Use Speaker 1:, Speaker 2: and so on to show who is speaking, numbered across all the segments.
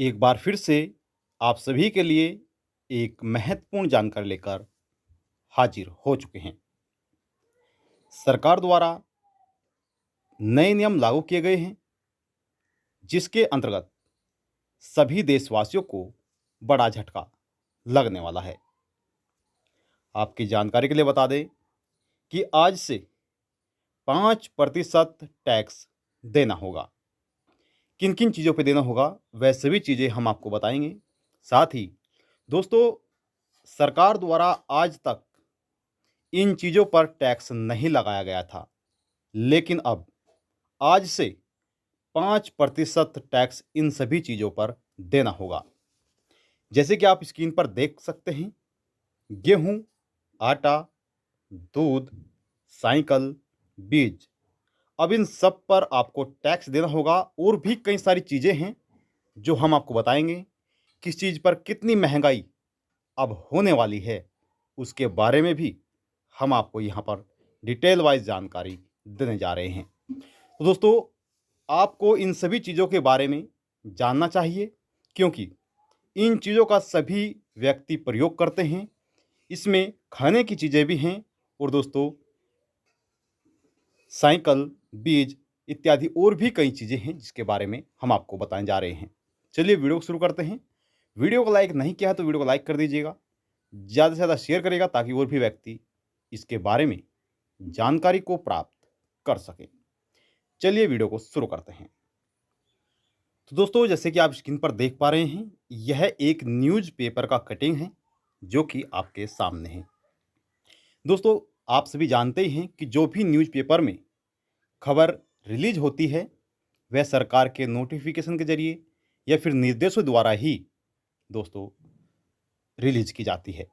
Speaker 1: एक बार फिर से आप सभी के लिए एक महत्वपूर्ण जानकारी लेकर हाजिर हो चुके हैं। सरकार द्वारा नए नियम लागू किए गए हैं, जिसके अंतर्गत सभी देशवासियों को बड़ा झटका लगने वाला है। आपकी जानकारी के लिए बता दें कि आज से 5% टैक्स देना होगा। किन किन चीज़ों पे देना होगा वह सभी चीज़ें हम आपको बताएंगे। साथ ही दोस्तों, सरकार द्वारा आज तक इन चीज़ों पर टैक्स नहीं लगाया गया था, लेकिन अब आज से 5% टैक्स इन सभी चीज़ों पर देना होगा। जैसे कि आप स्क्रीन पर देख सकते हैं, गेहूं, आटा, दूध, साइकिल, बीज, अब इन सब पर आपको टैक्स देना होगा। और भी कई सारी चीज़ें हैं जो हम आपको बताएंगे। किस चीज़ पर कितनी महंगाई अब होने वाली है, उसके बारे में भी हम आपको यहाँ पर डिटेल वाइज जानकारी देने जा रहे हैं। तो दोस्तों, आपको इन सभी चीज़ों के बारे में जानना चाहिए, क्योंकि इन चीज़ों का सभी व्यक्ति प्रयोग करते हैं। इसमें खाने की चीज़ें भी हैं और दोस्तों साइकिल, बीज इत्यादि और भी कई चीज़ें हैं जिसके बारे में हम आपको बताने जा रहे हैं। चलिए वीडियो को शुरू करते हैं। वीडियो को लाइक नहीं किया है तो वीडियो को लाइक कर दीजिएगा, ज़्यादा से ज़्यादा शेयर करेगा ताकि और भी व्यक्ति इसके बारे में जानकारी को प्राप्त कर सकें। चलिए वीडियो को शुरू करते हैं। तो दोस्तों, जैसे कि आप स्क्रीन पर देख पा रहे हैं, यह एक न्यूज़पेपर का कटिंग है जो कि आपके सामने है। दोस्तों, आप सभी जानते ही हैं कि जो भी न्यूज़पेपर में खबर रिलीज होती है वह सरकार के नोटिफिकेशन के जरिए या फिर निर्देशों द्वारा ही दोस्तों रिलीज की जाती है।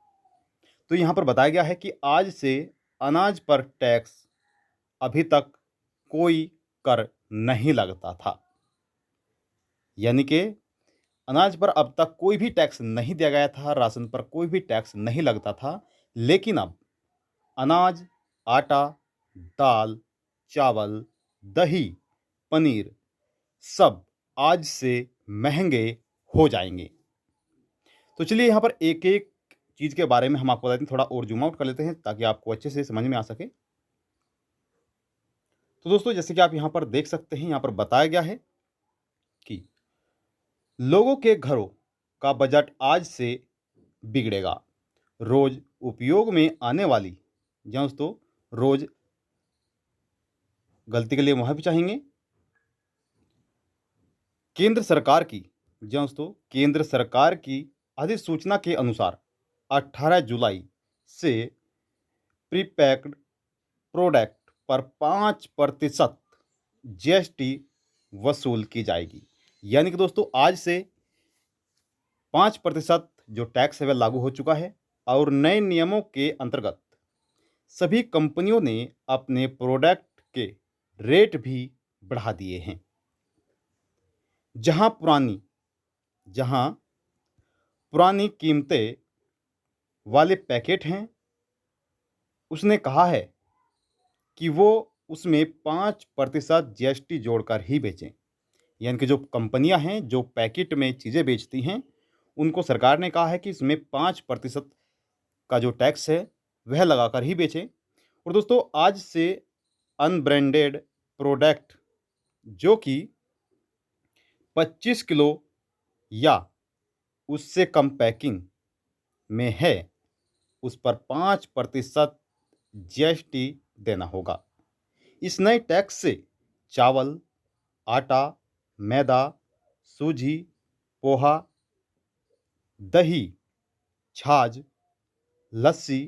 Speaker 1: तो यहाँ पर बताया गया है कि आज से अनाज पर टैक्स अभी तक कोई कर नहीं लगता था, यानी कि अनाज पर अब तक कोई भी टैक्स नहीं दिया गया था, राशन पर कोई भी टैक्स नहीं लगता था। लेकिन अब अनाज, आटा, दाल, चावल, दही, पनीर सब आज से महंगे हो जाएंगे। तो चलिए यहाँ पर एक एक चीज़ के बारे में हम आपको बताते हैं। थोड़ा और जूम आउट कर लेते हैं ताकि आपको अच्छे से समझ में आ सके। तो दोस्तों, जैसे कि आप यहाँ पर देख सकते हैं, यहाँ पर बताया गया है कि लोगों के घरों का बजट आज से बिगड़ेगा। रोज उपयोग में आने वाली, दोस्तों रोज, गलती के लिए माफी चाहेंगे, केंद्र सरकार की, दोस्तों केंद्र सरकार की अधिसूचना के अनुसार 18 जुलाई से प्रीपैक्ड प्रोडक्ट पर 5% जीएसटी वसूल की जाएगी। यानी कि दोस्तों आज से 5% जो टैक्स है वह लागू हो चुका है। और नए नियमों के अंतर्गत सभी कंपनियों ने अपने प्रोडक्ट के रेट भी बढ़ा दिए हैं। जहां पुरानी कीमतें वाले पैकेट हैं, उसने कहा है कि वो उसमें 5% जीएसटी जोड़कर ही बेचें। यानी कि जो कंपनियां हैं जो पैकेट में चीज़ें बेचती हैं, उनको सरकार ने कहा है कि इसमें 5% का जो टैक्स है वह लगाकर ही बेचें। और दोस्तों आज से अनब्रांडेड प्रोडक्ट जो कि 25 किलो या उससे कम पैकिंग में है, उस पर 5% जीएसटी देना होगा। इस नए टैक्स से चावल, आटा, मैदा, सूजी, पोहा, दही, छाछ, लस्सी,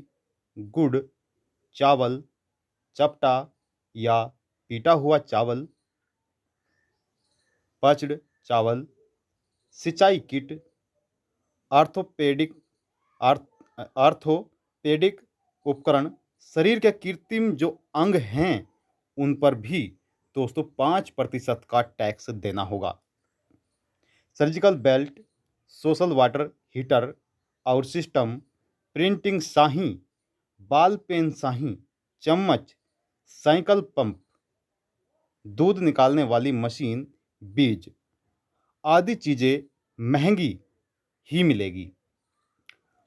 Speaker 1: गुड़, चावल, चपटा या पीटा हुआ चावल, पचड़ चावल, सिंचाई किट, आर्थोपेडिक आर्थोपेडिक उपकरण, शरीर के कृत्रिम जो अंग हैं उन पर भी दोस्तों 5% का टैक्स देना होगा। Surgical belt, social water heater और सिस्टम, प्रिंटिंग शाही, बाल पेन शाही, चम्मच, साइकिल पंप, दूध निकालने वाली मशीन, बीज आदि चीज़ें महंगी ही मिलेगी।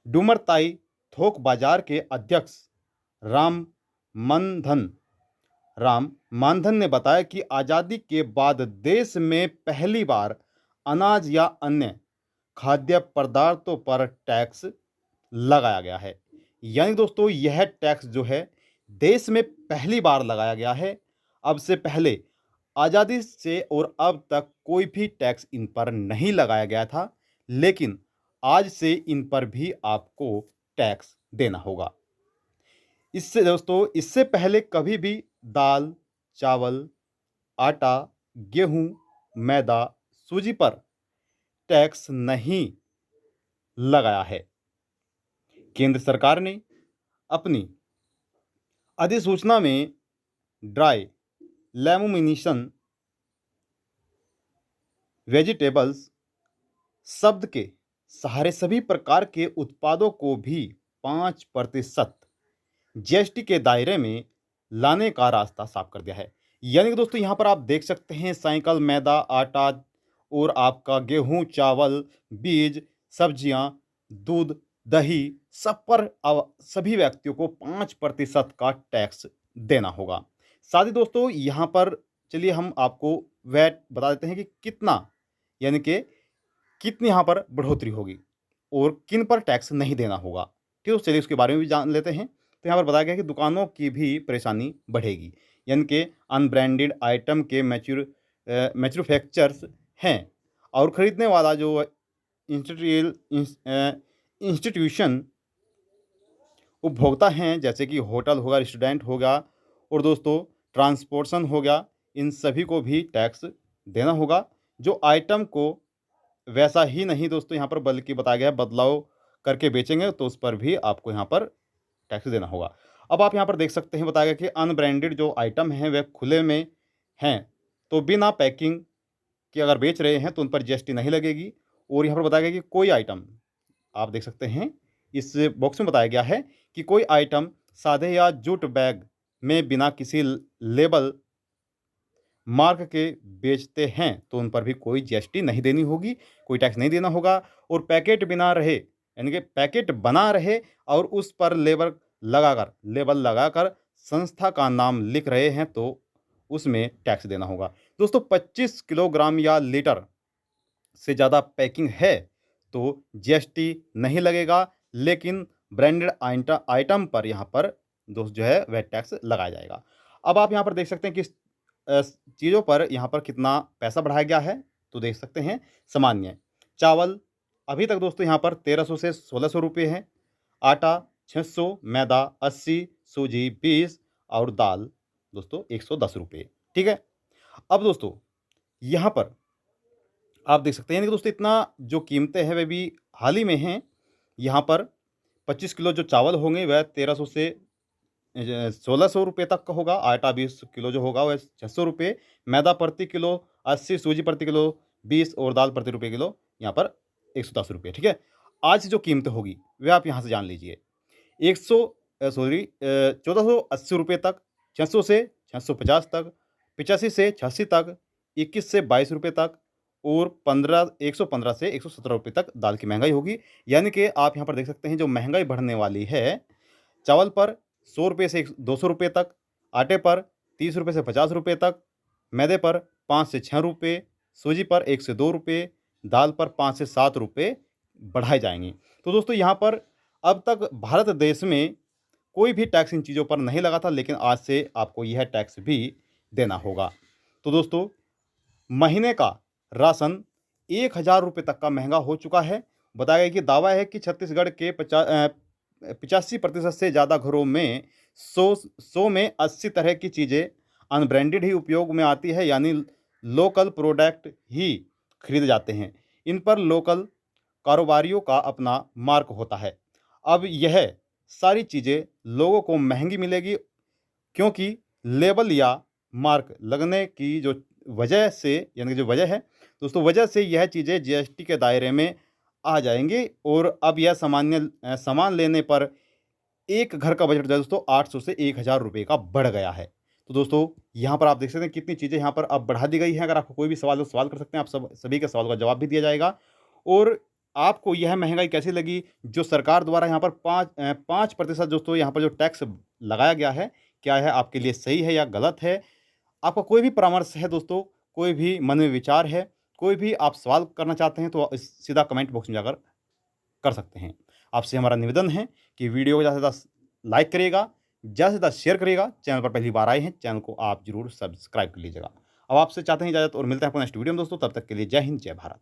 Speaker 1: डुमरताई थोक बाजार के अध्यक्ष राम मानधन राम मानधन ने बताया कि आज़ादी के बाद देश में पहली बार अनाज या अन्य खाद्य पदार्थों पर टैक्स लगाया गया है। यानी दोस्तों यह टैक्स जो है देश में पहली बार लगाया गया है। अब से पहले आज़ादी से और अब तक कोई भी टैक्स इन पर नहीं लगाया गया था, लेकिन आज से इन पर भी आपको टैक्स देना होगा। इससे दोस्तों इससे पहले कभी भी दाल, चावल, आटा, गेहूं, मैदा, सूजी पर टैक्स नहीं लगाया है। केंद्र सरकार ने अपनी अधिसूचना में ड्राई लेमोनेशन वेजिटेबल्स शब्द के सहारे सभी प्रकार के उत्पादों को भी 5% जीएसटी के दायरे में लाने का रास्ता साफ कर दिया है। यानी कि दोस्तों यहाँ पर आप देख सकते हैं साइकिल, मैदा, आटा और आपका गेहूं, चावल, बीज, सब्जियां, दूध, दही सब पर सभी व्यक्तियों को 5% का टैक्स देना होगा। साथ ही दोस्तों यहाँ पर चलिए हम आपको वैट बता देते हैं कि कितना, यानी कि कितनी यहाँ पर बढ़ोतरी होगी और किन पर टैक्स नहीं देना होगा। ठीक है, चलिए उसके बारे में भी जान लेते हैं। तो यहाँ पर बताया गया कि दुकानों की भी परेशानी बढ़ेगी, यानी कि अनब्रांडेड आइटम के मैन्युफैक्चरर्स हैं और ख़रीदने वाला जो इंस्टीट्यूशन उपभोक्ता हैं, जैसे कि होटल होगा, रेस्टोरेंट होगा और दोस्तों ट्रांसपोर्टेशन हो गया, इन सभी को भी टैक्स देना होगा। जो आइटम को वैसा ही नहीं दोस्तों यहाँ पर बल्कि बताया गया है बदलाव करके बेचेंगे तो उस पर भी आपको यहाँ पर टैक्स देना होगा। अब आप यहाँ पर देख सकते हैं बताया गया कि अनब्रांडेड जो आइटम हैं वह खुले में हैं तो बिना पैकिंग के अगर बेच रहे हैं तो उन पर जीएसटी नहीं लगेगी। और यहाँ पर बताया गया कि कोई आइटम, आप देख सकते हैं इस बॉक्स में बताया गया है कि कोई आइटम सादे या जूट बैग में बिना किसी लेबल मार्क के बेचते हैं तो उन पर भी कोई जीएसटी नहीं देनी होगी, कोई टैक्स नहीं देना होगा। और पैकेट बिना रहे, यानी कि पैकेट बना रहे और उस पर लेबल लगाकर संस्था का नाम लिख रहे हैं तो उसमें टैक्स देना होगा। दोस्तों 25 किलोग्राम या लीटर से ज़्यादा पैकिंग है तो जीएसटी नहीं लगेगा, लेकिन ब्रांडेड आइटम पर यहाँ पर दोस्त जो है वह टैक्स लगाया जाएगा। अब आप यहाँ पर देख सकते हैं कि चीज़ों पर यहाँ पर कितना पैसा बढ़ाया गया है, तो देख सकते हैं सामान्य चावल अभी तक दोस्तों यहाँ पर 1300 से 1600 रुपये है, आटा 600, मैदा 80, सूजी 20 और दाल दोस्तों 110 रुपये। ठीक है, अब दोस्तों यहाँ पर आप देख सकते हैं कि दोस्तों इतना जो कीमतें हैं वे भी हाल ही में हैं। यहाँ पर 25 किलो जो चावल होंगे वह 1300 से 1600 रुपये तक का होगा, आटा 20 किलो जो होगा वह 600 रुपये, मैदा प्रति किलो 80, सूजी प्रति किलो 20 और दाल प्रति रुपये किलो यहाँ पर 110 रुपये। ठीक है, आज जो कीमत होगी वह आप यहाँ से जान लीजिए। 1480 रुपये तक, 600 से 650 तक, 85 से 86 तक, 21 से 22 रुपये तक और 115 से 117 रुपये तक दाल की महंगाई होगी। यानी कि आप यहाँ पर देख सकते हैं जो महंगाई बढ़ने वाली है, चावल पर 100 रुपये से 200 रुपये तक, आटे पर 30 रुपये से 50 रुपये तक, मैदे पर 5 से 6 रुपये, सूजी पर 1 से 2 रुपये, दाल पर 5 से 7 रुपये बढ़ाए जाएंगे। तो दोस्तों यहाँ पर अब तक भारत देश में कोई भी टैक्स इन चीज़ों पर नहीं लगा था, लेकिन आज से आपको यह टैक्स भी देना होगा। तो दोस्तों महीने का राशन 1000 रुपये तक का महंगा हो चुका है। बताया गया कि दावा है कि छत्तीसगढ़ के 85% से ज़्यादा घरों में 100 में 80 तरह की चीज़ें अनब्रांडेड ही उपयोग में आती है, यानी लोकल प्रोडक्ट ही खरीदे जाते हैं। इन पर लोकल कारोबारियों का अपना मार्क होता है। अब यह सारी चीज़ें लोगों को महंगी मिलेगी क्योंकि लेबल या मार्क लगने की जो वजह से, यानी जो वजह है दोस्तों, वजह से यह चीज़ें जीएसटी के दायरे में आ जाएंगी। और अब यह सामान लेने पर एक घर का बजट जो है दोस्तों 800 से 1000 रुपये का बढ़ गया है। तो दोस्तों यहाँ पर आप देख सकते हैं कितनी चीज़ें यहाँ पर अब बढ़ा दी गई हैं। अगर आपको कोई भी सवाल हो सवाल कर सकते हैं, आप सभी के सवाल का जवाब भी दिया जाएगा। और आपको यह महंगाई कैसी लगी? जो सरकार द्वारा यहाँ पर 5% दोस्तों यहाँ पर जो टैक्स लगाया गया है, क्या यह आपके लिए सही है या गलत है? आपका कोई भी परामर्श है दोस्तों, कोई भी मन में विचार है, कोई भी आप सवाल करना चाहते हैं तो सीधा कमेंट बॉक्स में जाकर कर सकते हैं। आपसे हमारा निवेदन है कि वीडियो को ज़्यादा से ज़्यादा लाइक करिएगा, ज़्यादा से ज़्यादा शेयर करिएगा। चैनल पर पहली बार आए हैं, चैनल को आप ज़रूर सब्सक्राइब कर लीजिएगा। अब आपसे चाहते हैं इजाज़त और मिलते हैं आपको नेक्स्ट वीडियो में दोस्तों। तब तक के लिए जय हिंद, जय भारत।